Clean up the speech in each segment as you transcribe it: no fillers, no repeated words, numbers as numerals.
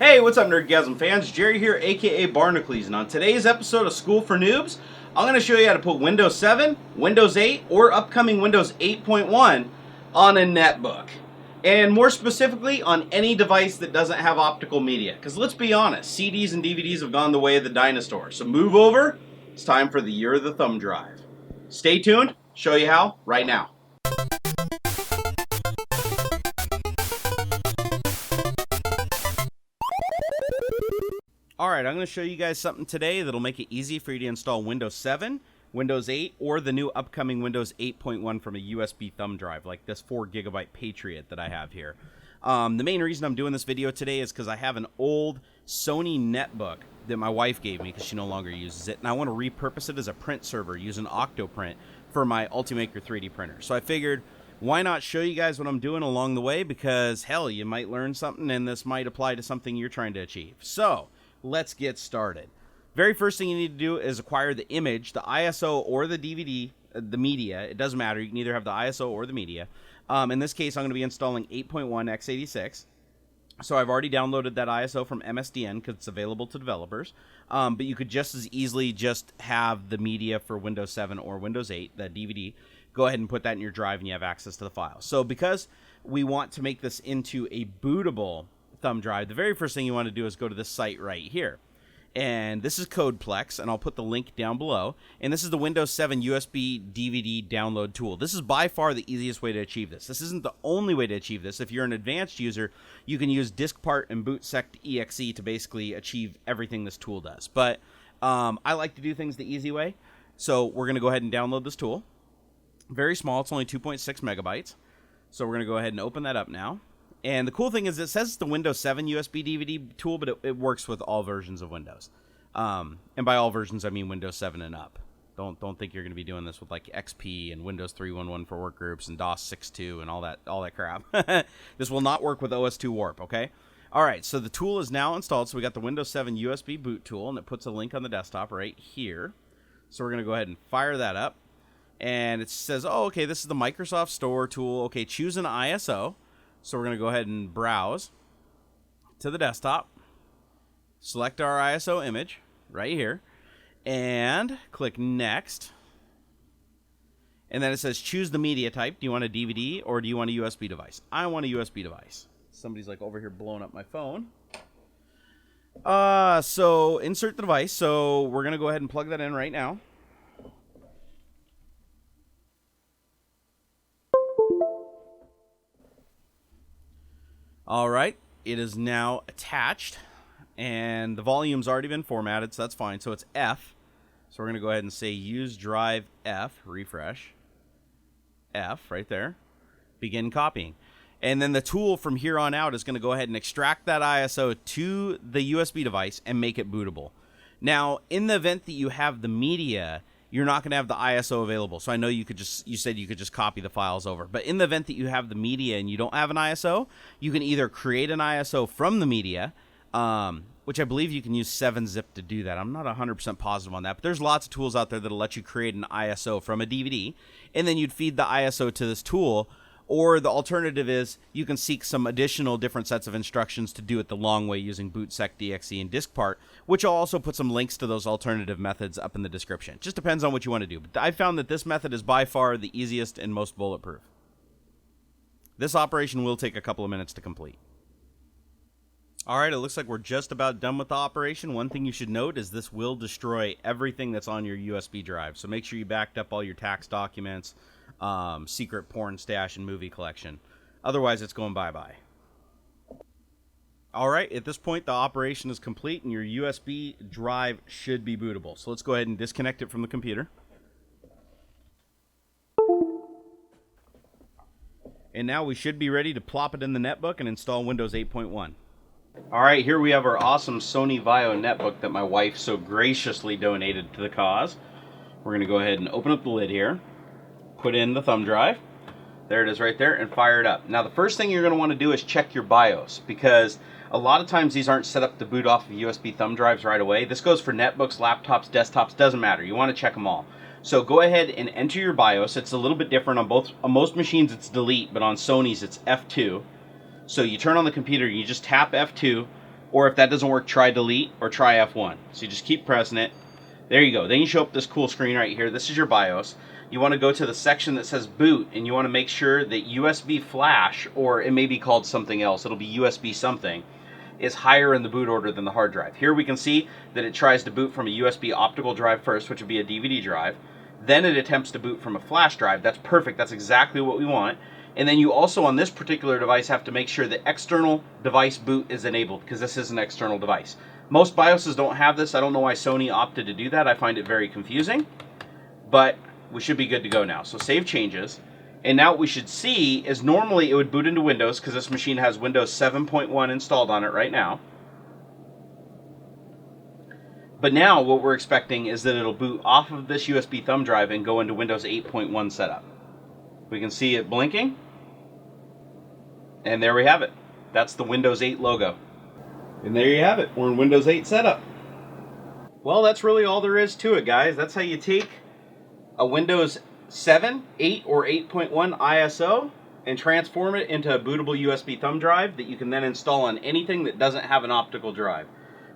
Hey, what's up, Nerdgasm fans? Jerry here, aka Barnacles, and on today's episode of School for Noobs, I'm going to show you how to put Windows 7, Windows 8, or upcoming Windows 8.1 on a netbook. And more specifically, on any device that doesn't have optical media. Because let's be honest, CDs and DVDs have gone the way of the dinosaur. So move over, it's time for the year of the thumb drive. Stay tuned, show you how right now. Alright, I'm going to show you guys something today that'll make it easy for you to install Windows 7, Windows 8, or the new upcoming Windows 8.1 from a USB thumb drive, like this 4GB Patriot that I have here. The main reason I'm doing this video today is because I have an old Sony netbook that my wife gave me because she no longer uses it, and I want to repurpose it as a print server using Octoprint for my Ultimaker 3D printer. So I figured, why not show you guys what I'm doing along the way, because hell, you might learn something and this might apply to something you're trying to achieve. So let's get started. Very first thing you need to do is acquire the image, the ISO or the DVD, the media. It doesn't matter. You can either have the ISO or the media. In this case, I'm going to be installing 8.1 x86. So I've already downloaded that ISO from MSDN because it's available to developers. But you could just as easily just have the media for Windows 7 or Windows 8, the DVD. Go ahead and put that in your drive and you have access to the file. So because we want to make this into a bootable thumb drive, the very first thing you want to do is go to this site right here. And this is Codeplex, and I'll put the link down below. And this is the Windows 7 USB DVD download tool. This is by far the easiest way to achieve this. This isn't the only way to achieve this. If you're an advanced user, you can use DiskPart and BootSect.exe to basically achieve everything this tool does. But I like to do things the easy way. So we're going to go ahead and download this tool. Very small. It's only 2.6 megabytes. So we're going to go ahead and open that up now. And the cool thing is it says it's the Windows 7 USB DVD tool, but it works with all versions of Windows. And by all versions, I mean Windows 7 and up. Don't think you're going to be doing this with like XP and Windows 3.1.1 for workgroups and DOS 6.2 and all that crap. This will not work with OS 2 Warp, okay? All right, so the tool is now installed. So we got the Windows 7 USB boot tool, and it puts a link on the desktop right here. So we're going to go ahead and fire that up. And it says, oh, okay, this is the Microsoft Store tool. Okay, choose an ISO. So we're going to go ahead and browse to the desktop, select our ISO image right here, and click Next. And then it says choose the media type. Do you want a DVD or do you want a USB device? I want a USB device. Somebody's like over here blowing up my phone. So insert the device. So we're going to go ahead and plug that in right now. All right, it is now attached, and the volume's already been formatted, so that's fine. So it's F. So we're going to go ahead and say use drive F, refresh, F right there, begin copying. And then the tool from here on out is going to go ahead and extract that ISO to the USB device and make it bootable. Now, in the event that you have the media, you're not going to have the ISO available. So I know you said you could just copy the files over. But in the event that you have the media and you don't have an ISO, you can either create an ISO from the media, which I believe you can use 7-zip to do that. I'm not 100% positive on that. But there's lots of tools out there that'll let you create an ISO from a DVD. And then you'd feed the ISO to this tool. Or the alternative is you can seek some additional different sets of instructions to do it the long way using BootSect.exe and DiskPart, which I'll also put some links to those alternative methods up in the description. Just depends on what you want to do. But I found that this method is by far the easiest and most bulletproof. This operation will take a couple of minutes to complete. All right, it looks like we're just about done with the operation. One thing you should note is this will destroy everything that's on your USB drive. So make sure you backed up all your tax documents, secret porn stash, and movie collection. Otherwise, it's going bye-bye. All right, at this point, the operation is complete, and your USB drive should be bootable. So let's go ahead and disconnect it from the computer. And now we should be ready to plop it in the netbook and install Windows 8.1. All right, here we have our awesome Sony Vaio netbook that my wife so graciously donated to the cause. We're going to go ahead and open up the lid here, put in the thumb drive. There it is right there, and fire it up. Now, the first thing you're going to want to do is check your BIOS, because a lot of times these aren't set up to boot off of USB thumb drives right away. This goes for netbooks, laptops, desktops, doesn't matter. You want to check them all. So go ahead and enter your BIOS. It's a little bit different on most machines. It's delete, but on Sony's it's F2. So you turn on the computer, you just tap F2, Or if that doesn't work, try delete or try F1. So you just keep pressing it. There you go. Then you show up this cool screen right here. This is your BIOS. You want to go to the section that says boot, and you want to make sure that USB flash, or it may be called something else, it'll be USB something, is higher in the boot order than the hard drive. Here we can see that it tries to boot from a USB optical drive first, which would be a DVD drive. Then it attempts to boot from a flash drive. That's perfect. That's exactly what we want. And then you also, on this particular device, have to make sure that external device boot is enabled, because this is an external device. Most BIOSes don't have this. I don't know why Sony opted to do that. I find it very confusing. But we should be good to go now. So save changes. And now what we should see is normally it would boot into Windows, because this machine has Windows 7.1 installed on it right now. But now what we're expecting is that it'll boot off of this USB thumb drive and go into Windows 8.1 setup. We can see it blinking. And there we have it. That's the Windows 8 logo. And there you have it. We're in Windows 8 setup. Well, that's really all there is to it, guys. That's how you take a Windows 7, 8, or 8.1 ISO and transform it into a bootable USB thumb drive that you can then install on anything that doesn't have an optical drive,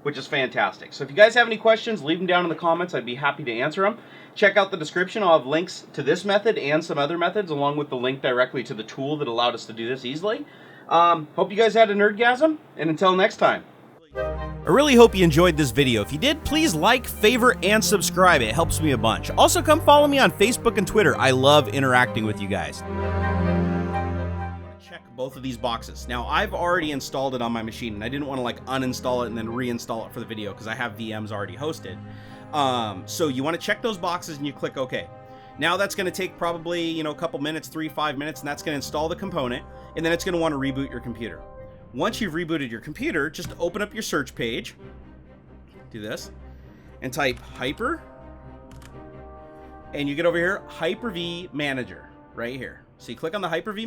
which is fantastic. So if you guys have any questions, leave them down in the comments. I'd be happy to answer them. Check out the description. I'll have links to this method and some other methods, along with the link directly to the tool that allowed us to do this easily. Hope you guys had a nerdgasm, and until next time. I really hope you enjoyed this video. If you did, please like, favorite, and subscribe. It helps me a bunch. Also, come follow me on Facebook and Twitter. I love interacting with you guys. Check both of these boxes. Now, I've already installed it on my machine, and I didn't want to like uninstall it and then reinstall it for the video because I have VMs already hosted. So you want to check those boxes and you click OK. Now that's going to take probably, a couple minutes, 3-5 minutes, and that's going to install the component, and then it's going to want to reboot your computer. Once you've rebooted your computer, just open up your search page, do this, and type Hyper, and you get over here, Hyper-V Manager, right here. So you click on the Hyper-V